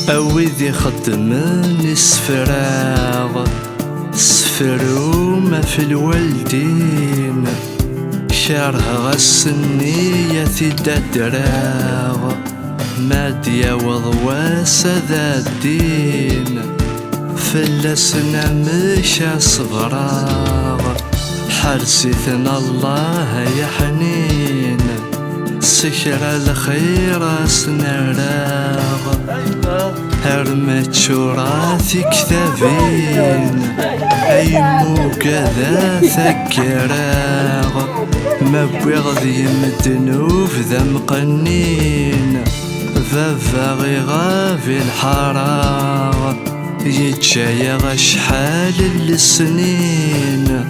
أوذي خدمني السفراغ سفروما في الوالدين شارها السنية الدراغ مادية وضواس ذا الدين فلسنا مشى صغراغ حرسيتنا الله يا حنين سكر الخير سنراغ هرمت شراثي كتابين أي موكذا ثكراغ ما بغضي مدنوف ذا مقنين فافاغي غافي الحراغ يتشايغ شحال السنين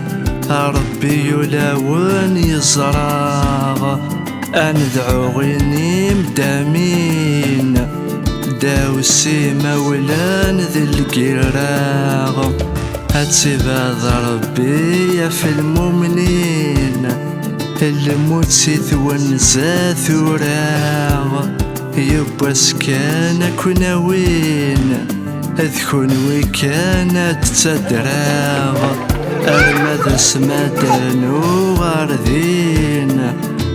ربي يلاون يزراغ أندعو غيني مدامين داوسي مولان ذي القراغ هتسيباد ربي في المؤمنين الموت سيثون زاثوراغ يبا سكان كنا وين اذكن وكانت تدراغ أرمد سمدان وغاردين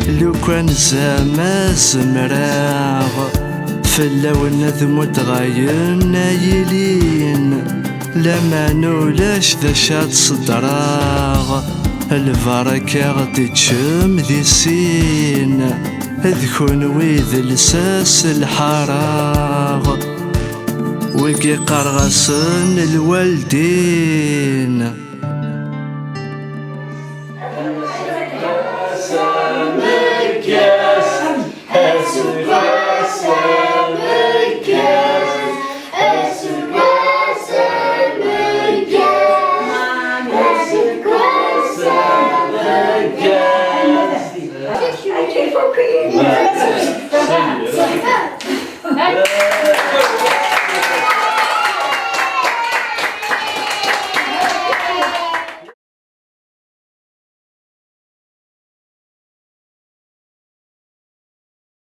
لو كان زاما زمراغ فاللون ذمو تغاين نايلين لما نولاش ذا شاد صدراغ البركة غدي تشم ذي سين اذكن ويذ لساس الحراغ وكي قرغسن الوالدين I came for creating.